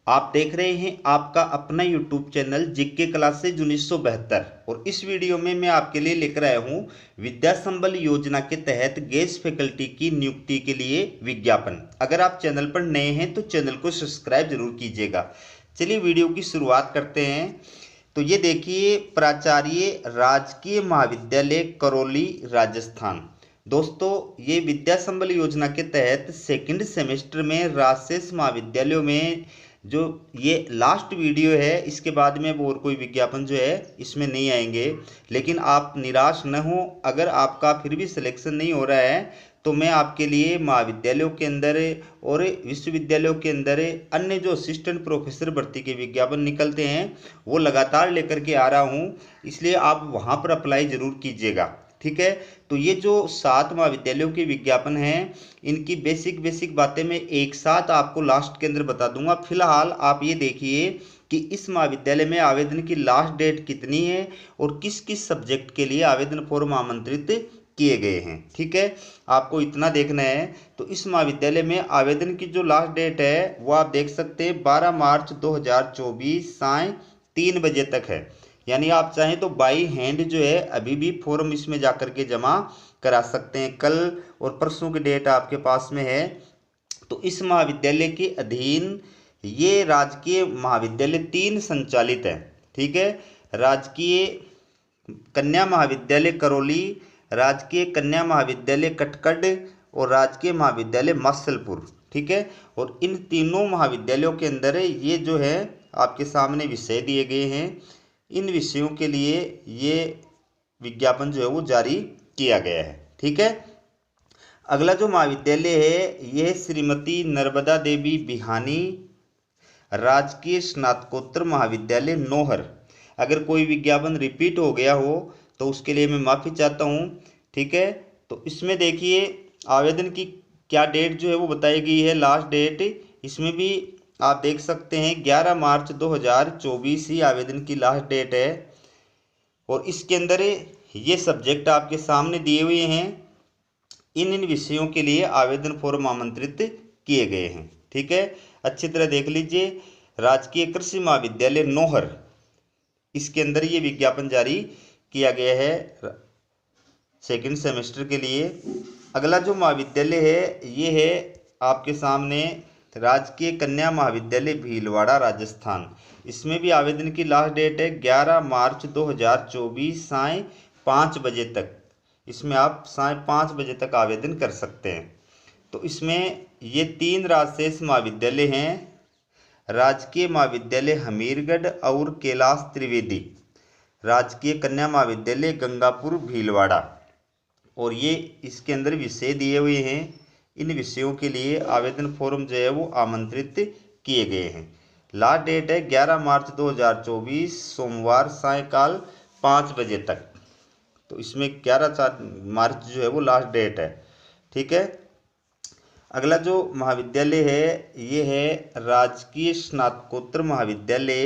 आप देख रहे हैं आपका अपना YouTube चैनल जीके क्लासेज 1972 और इस वीडियो में मैं आपके लिए लेकर आया हूं विद्या संबल योजना के तहत गेस्ट फैकल्टी की नियुक्ति के लिए विज्ञापन। अगर आप चैनल पर नए हैं तो चैनल को सब्सक्राइब जरूर कीजिएगा। चलिए वीडियो की शुरुआत करते हैं। तो ये देखिए, प्राचार्य राजकीय महाविद्यालय करौली राजस्थान। दोस्तों, ये विद्या संबल योजना के तहत सेकंड सेमेस्टर में राजशेष महाविद्यालयों में जो ये लास्ट वीडियो है, इसके बाद में अब और कोई विज्ञापन जो है इसमें नहीं आएंगे। लेकिन आप निराश न हो, अगर आपका फिर भी सिलेक्शन नहीं हो रहा है तो मैं आपके लिए महाविद्यालयों के अंदर और विश्वविद्यालयों के अंदर अन्य जो असिस्टेंट प्रोफेसर भर्ती के विज्ञापन निकलते हैं वो लगातार लेकर के आ रहा हूँ, इसलिए आप वहाँ पर अप्लाई ज़रूर कीजिएगा। ठीक है, तो ये जो 7 महाविद्यालयों के विज्ञापन हैं, इनकी बेसिक बातें मैं एक साथ आपको लास्ट के अंदर बता दूंगा। फिलहाल आप ये देखिए कि इस महाविद्यालय में आवेदन की लास्ट डेट कितनी है और किस किस सब्जेक्ट के लिए आवेदन फॉर्म आमंत्रित किए गए हैं। ठीक है, आपको इतना देखना है। तो इस महाविद्यालय में आवेदन की जो लास्ट डेट है वो आप देख सकते हैं 12 मार्च 2024 साय 3 बजे तक है। यानी आप चाहें तो बाई हैंड जो है अभी भी फॉर्म इसमें जाकर के जमा करा सकते हैं। कल और परसों की डेट आपके पास में है। तो इस महाविद्यालय के अधीन ये राजकीय महाविद्यालय 3 संचालित है। ठीक है, राजकीय कन्या महाविद्यालय करौली, राजकीय कन्या महाविद्यालय कटकड और राजकीय महाविद्यालय मासलपुर। ठीक है, और इन तीनों महाविद्यालयों के अंदर ये जो है आपके सामने विषय दिए गए हैं। इन विषयों के लिए ये विज्ञापन जो है वो जारी किया गया है। ठीक है, अगला जो महाविद्यालय है यह श्रीमती नर्मदा देवी बिहानी राजकीय स्नातकोत्तर महाविद्यालय नौहर। अगर कोई विज्ञापन रिपीट हो गया हो तो उसके लिए मैं माफ़ी चाहता हूँ। ठीक है, तो इसमें देखिए आवेदन की क्या डेट जो है वो बताई गई है, लास्ट डेट। इसमें भी आप देख सकते हैं 11 मार्च 2024 ही आवेदन की लास्ट डेट है। और इसके अंदर ये सब्जेक्ट आपके सामने दिए हुए हैं। इन विषयों के लिए आवेदन फॉर्म आमंत्रित किए गए हैं। ठीक है, अच्छी तरह देख लीजिए। राजकीय कृषि महाविद्यालय नौहर, इसके अंदर ये विज्ञापन जारी किया गया है सेकंड सेमेस्टर के लिए। अगला जो महाविद्यालय है ये है आपके सामने राजकीय कन्या महाविद्यालय भीलवाड़ा राजस्थान। इसमें भी आवेदन की लास्ट डेट है 11 मार्च 2024 साय 5 बजे तक। इसमें आप साय 5 बजे तक आवेदन कर सकते हैं। तो इसमें ये 3 राजशेष महाविद्यालय हैं, राजकीय महाविद्यालय हमीरगढ़ और कैलाश त्रिवेदी, राजकीय कन्या महाविद्यालय गंगापुर भीलवाड़ा। और ये इसके अंदर विषय दिए हुए हैं। इन विषयों के लिए आवेदन फॉर्म जो है वो आमंत्रित किए गए हैं। लास्ट डेट है 11 मार्च 2024 सोमवार सायकाल 5 बजे तक। तो इसमें 11 मार्च जो है वो लास्ट डेट है। ठीक है, अगला जो महाविद्यालय है ये है राजकीय स्नातकोत्तर महाविद्यालय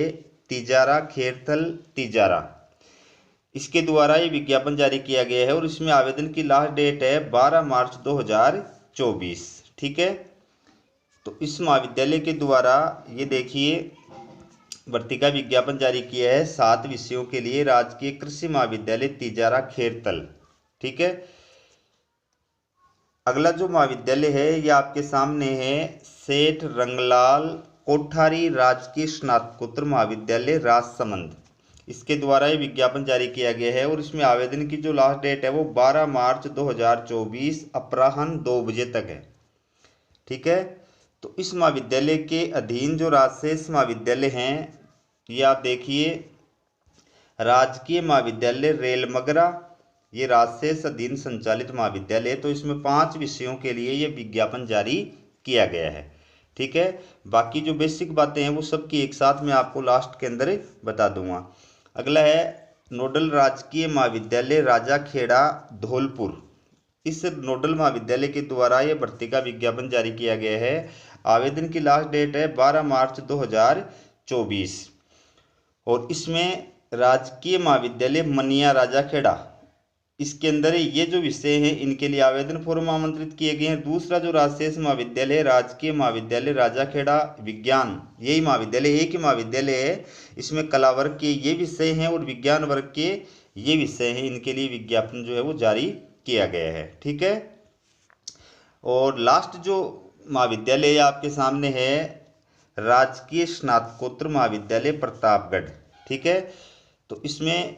तिजारा खेरथल तिजारा। इसके द्वारा ये विज्ञापन जारी किया गया है और इसमें आवेदन की लास्ट डेट है 12 मार्च 2024। ठीक है, तो इस महाविद्यालय के द्वारा ये देखिए भर्ती का विज्ञापन जारी किया है 7 विषयों के लिए, राजकीय कृषि महाविद्यालय तिजारा खेरथल। ठीक है, अगला जो महाविद्यालय है ये आपके सामने है सेठ रंगलाल कोठारी राजकीय स्नातकोत्तर महाविद्यालय राजसमंद। इसके द्वारा ये विज्ञापन जारी किया गया है और इसमें आवेदन की जो लास्ट डेट है वो 12 मार्च 2024 अपराह्न 2 बजे तक है। ठीक है, तो इस महाविद्यालय के अधीन जो राजशेष महाविद्यालय हैं ये आप देखिए, राजकीय महाविद्यालय रेलमगरा, ये राजशेष अधीन संचालित महाविद्यालय है। तो इसमें 5 विषयों के लिए ये विज्ञापन जारी किया गया है। ठीक है, बाकी जो बेसिक बातें हैं वो सब की एक साथ मैं आपको लास्ट के अंदर बता दूंगा। अगला है नोडल राजकीय महाविद्यालय राजा खेड़ा धौलपुर। इस नोडल महाविद्यालय के द्वारा ये भर्ती का विज्ञापन जारी किया गया है। आवेदन की लास्ट डेट है 12 मार्च 2024 और इसमें राजकीय महाविद्यालय मनिया राजा खेड़ा इसके अंदर ये जो विषय हैं इनके लिए आवेदन फॉर्म आमंत्रित किए गए हैं। दूसरा जो राजशेष महाविद्यालय, राजकीय महाविद्यालय राजाखेड़ा विज्ञान, यही महाविद्यालय, एक ही महाविद्यालय है, इसमें कला वर्ग के ये विषय हैं और विज्ञान वर्ग के ये विषय हैं, इनके लिए विज्ञापन जो है वो जारी किया गया है। ठीक है। और लास्ट जो महाविद्यालय आपके सामने है, राजकीय स्नातकोत्तर महाविद्यालय प्रतापगढ़। ठीक है। तो इसमें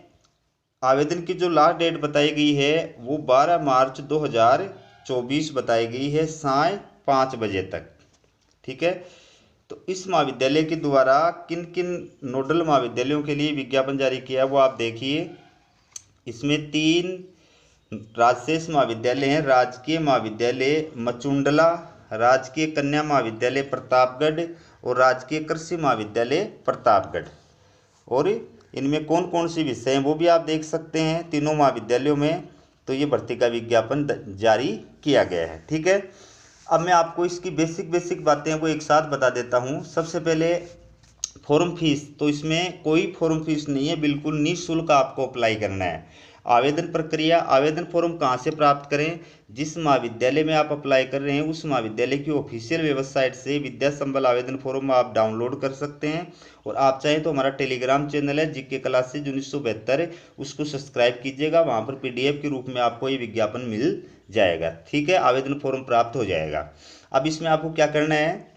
आवेदन की जो लास्ट डेट बताई गई है वो 12 मार्च 2024 बताई गई है, साय 5 बजे तक। ठीक है। तो इस महाविद्यालय के द्वारा किन किन नोडल महाविद्यालयों के लिए विज्ञापन जारी किया है वो आप देखिए। इसमें 3 राजशेष महाविद्यालय हैं, राजकीय महाविद्यालय मचुंडला, राजकीय कन्या महाविद्यालय प्रतापगढ़ और राजकीय कृषि महाविद्यालय प्रतापगढ़। और इनमें कौन कौन सी विषय हैं वो भी आप देख सकते हैं तीनों महाविद्यालयों में। तो ये भर्ती का विज्ञापन जारी किया गया है। ठीक है। अब मैं आपको इसकी बेसिक बातें वो एक साथ बता देता हूँ। सबसे पहले फॉर्म फीस, तो इसमें कोई फॉर्म फीस नहीं है, बिल्कुल निःशुल्क आपको अप्लाई करना है। आवेदन प्रक्रिया, आवेदन फॉर्म कहाँ से प्राप्त करें? जिस महाविद्यालय में आप अप्लाई कर रहे हैं उस महाविद्यालय की ऑफिशियल वेबसाइट से विद्या संबल आवेदन फॉर्म आप डाउनलोड कर सकते हैं। और आप चाहें तो हमारा टेलीग्राम चैनल है जीके क्लासेज 1972, उसको सब्सक्राइब कीजिएगा, वहाँ पर PDF के रूप में आपको ये विज्ञापन मिल जाएगा। ठीक है। आवेदन फॉर्म प्राप्त हो जाएगा। अब इसमें आपको क्या करना है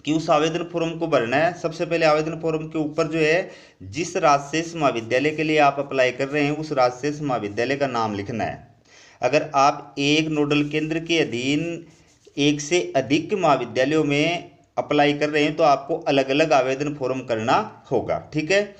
कि उस आवेदन फॉर्म को भरना है। सबसे पहले आवेदन फॉर्म के ऊपर जो है जिस राजशेष महाविद्यालय के लिए आप अप्लाई कर रहे हैं उस राजशेष महाविद्यालय का नाम लिखना है। अगर आप एक नोडल केंद्र के अधीन एक से अधिक महाविद्यालयों में अप्लाई कर रहे हैं तो आपको अलग अलग आवेदन फॉर्म करना होगा। ठीक है।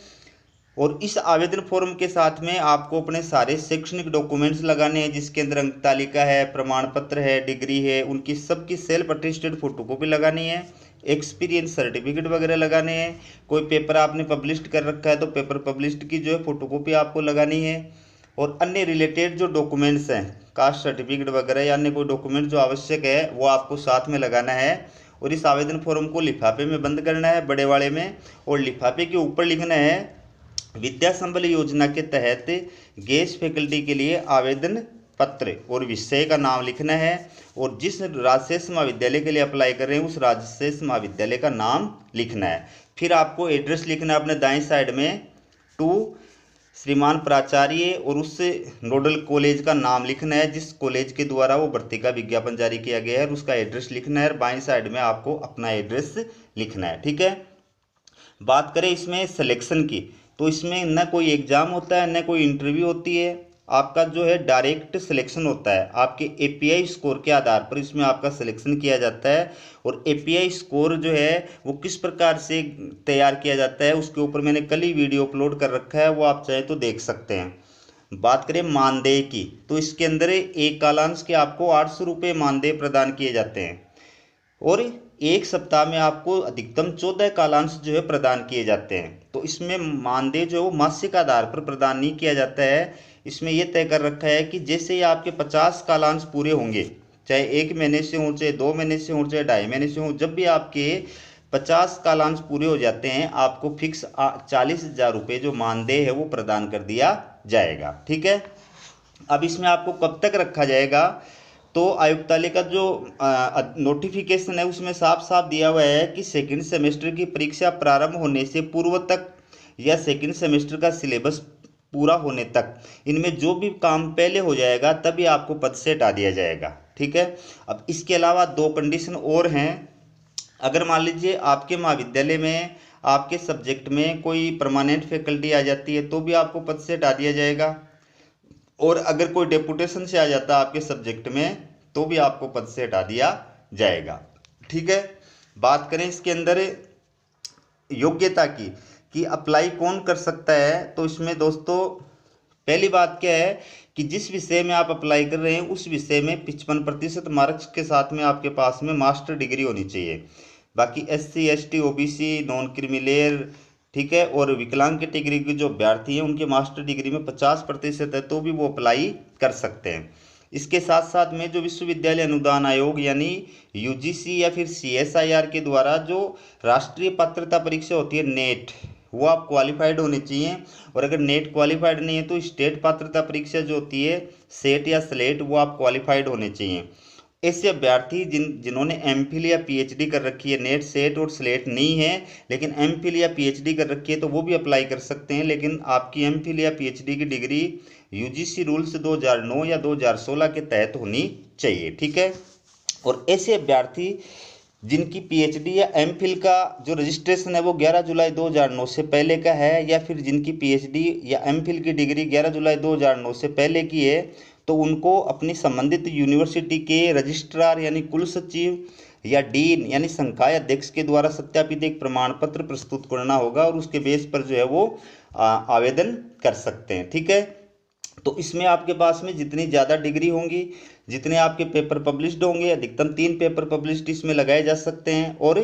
और इस आवेदन फॉर्म के साथ में आपको अपने सारे शैक्षणिक डॉक्यूमेंट्स लगाने हैं, जिसके अंदर अंक तालिका है, प्रमाण पत्र है, डिग्री है, उनकी सबकी सेल्फ अटेस्टेड फोटोकॉपी लगानी है, एक्सपीरियंस सर्टिफिकेट वगैरह लगाने हैं। कोई पेपर आपने पब्लिश कर रखा है तो पेपर पब्लिश्ड की जो है फोटोकॉपी आपको लगानी है। और अन्य रिलेटेड जो डॉक्यूमेंट्स हैं, कास्ट सर्टिफिकेट वगैरह या अन्य कोई डॉक्यूमेंट जो आवश्यक है वो आपको साथ में लगाना है। और इस आवेदन फॉर्म को लिफाफे में बंद करना है, बड़े वाले में, और लिफाफे के ऊपर लिखना है विद्या संबल योजना के तहत गेस्ट फैकल्टी के लिए आवेदन पत्र, और विषय का नाम लिखना है। और जिस राजशेष महाविद्यालय के लिए अप्लाई कर रहे हैं उस राजशेष महाविद्यालय का नाम लिखना है। फिर आपको एड्रेस लिखना है अपने दाएं साइड में, टू श्रीमान प्राचार्य, और उस नोडल कॉलेज का नाम लिखना है जिस कॉलेज के द्वारा वो भर्ती का विज्ञापन जारी किया गया है, और उसका एड्रेस लिखना है। और बाएं साइड में आपको अपना एड्रेस लिखना है। ठीक है। बात करें इसमें सिलेक्शन की, तो इसमें न कोई एग्ज़ाम होता है न कोई इंटरव्यू होती है। आपका जो है डायरेक्ट सिलेक्शन होता है, आपके API स्कोर के आधार पर इसमें आपका सिलेक्शन किया जाता है। और API स्कोर जो है वो किस प्रकार से तैयार किया जाता है उसके ऊपर मैंने कल ही वीडियो अपलोड कर रखा है, वो आप चाहें तो देख सकते हैं। बात करें मानदेय की, तो इसके अंदर एक कालांश के आपको 800 रुपये मानदेय प्रदान किए जाते हैं। और एक सप्ताह में आपको अधिकतम 14 कालांश जो है प्रदान किए जाते हैं। तो इसमें मानदेय जो है वो मासिक आधार पर प्रदान नहीं किया जाता है। इसमें यह तय कर रखा है कि जैसे ही आपके 50 कालांश पूरे होंगे, चाहे 1 महीने से हों, चाहे 2 महीने से हों, चाहे 2.5 महीने से हों, जब भी आपके 50 कालांश पूरे हो जाते हैं आपको फिक्स 40,000 रुपये जो मानदेय है वो प्रदान कर दिया जाएगा। ठीक है। अब इसमें आपको कब तक रखा जाएगा, तो आयुक्तालय का जो नोटिफिकेशन है उसमें साफ साफ दिया हुआ है कि सेकंड सेमेस्टर की परीक्षा प्रारंभ होने से पूर्व तक या सेकंड सेमेस्टर का सिलेबस पूरा होने तक इनमें जो भी काम पहले हो जाएगा तभी आपको पद से हटा दिया जाएगा। ठीक है। अब इसके अलावा 2 कंडीशन और हैं। अगर मान लीजिए आपके महाविद्यालय में आपके सब्जेक्ट में कोई परमानेंट फैकल्टी आ जाती है तो भी आपको पद से हटा दिया जाएगा। और अगर कोई डेपुटेशन से आ जाता है आपके सब्जेक्ट में तो भी आपको पद से हटा दिया जाएगा। ठीक है। बात करें इसके अंदर योग्यता की कि अप्लाई कौन कर सकता है, तो इसमें दोस्तों पहली बात क्या है कि जिस विषय में आप अप्लाई कर रहे हैं उस विषय में 55% मार्क्स के साथ में आपके पास में मास्टर डिग्री होनी चाहिए। बाकी SC ST OBC non creamy layer, ठीक है, और विकलांग कैटेगरी के जो अभ्यर्थी हैं उनके मास्टर डिग्री में 50% है तो भी वो अप्लाई कर सकते हैं। इसके साथ साथ में जो विश्वविद्यालय अनुदान आयोग यानी UGC या फिर CSIR के द्वारा जो राष्ट्रीय पात्रता परीक्षा होती है नेट, वो आप क्वालिफाइड होने चाहिए। और अगर नेट क्वालिफाइड नहीं है तो स्टेट पात्रता परीक्षा जो होती है सेट या स्लेट, वो आप क्वालिफाइड होने चाहिए। ऐसे अभ्यर्थी जिन्होंने एमफिल या पीएचडी कर रखी है, नेट सेट और स्लेट नहीं है लेकिन एमफिल या पीएचडी कर रखी है, तो वो भी अप्लाई कर सकते हैं। लेकिन आपकी एमफिल या पीएचडी की डिग्री यूजीसी रूल्स 2009 या 2016 के तहत होनी चाहिए, ठीक है। और ऐसे अभ्यर्थी जिनकी पीएचडी या एमफिल का जो रजिस्ट्रेशन है वो 11 जुलाई 2009 से पहले का है, या फिर जिनकी पीएचडी या एमफिल की डिग्री 11 जुलाई 2009 से पहले की है, तो उनको अपनी संबंधित यूनिवर्सिटी के रजिस्ट्रार यानी कुल सचिव या डीन यानी संकाय अध्यक्ष के द्वारा सत्यापित एक प्रमाण पत्र प्रस्तुत करना होगा, और उसके बेस पर जो है वो आवेदन कर सकते हैं, ठीक है। तो इसमें आपके पास में जितनी ज़्यादा डिग्री होंगी, जितने आपके पेपर पब्लिश्ड होंगे, अधिकतम 3 पेपर पब्लिश्ड इसमें लगाए जा सकते हैं, और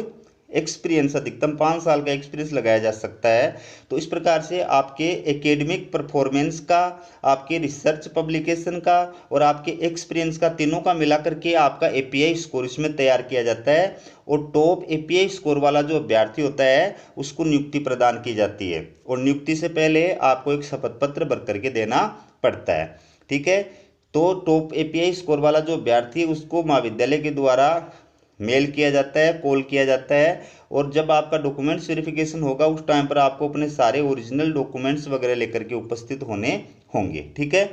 एक्सपीरियंस अधिकतम 5 साल का एक्सपीरियंस लगाया जा सकता है। तो इस प्रकार से आपके एकेडमिक परफॉर्मेंस का, आपके रिसर्च पब्लिकेशन का और आपके एक्सपीरियंस का, तीनों का मिला करके आपका एपीआई स्कोर इसमें तैयार किया जाता है। और टॉप एपीआई स्कोर वाला जो अभ्यर्थी होता है उसको नियुक्ति प्रदान की जाती है, और नियुक्ति से पहले आपको एक शपथ पत्र भर करके देना पड़ता है, ठीक है। तो टॉप एपीआई स्कोर वाला जो अभ्यर्थी है उसको महाविद्यालय के द्वारा मेल किया जाता है, कॉल किया जाता है, और जब आपका डॉक्यूमेंट्स वेरिफिकेशन होगा उस टाइम पर आपको अपने सारे ओरिजिनल डॉक्यूमेंट्स वगैरह लेकर के उपस्थित होने होंगे, ठीक है।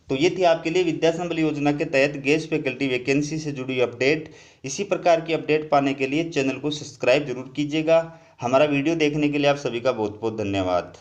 तो ये थी आपके लिए विद्या संबल योजना के तहत गेस्ट फैकल्टी वैकेंसी से जुड़ी अपडेट। इसी प्रकार की अपडेट पाने के लिए चैनल को सब्सक्राइब जरूर कीजिएगा। हमारा वीडियो देखने के लिए आप सभी का बहुत बहुत धन्यवाद।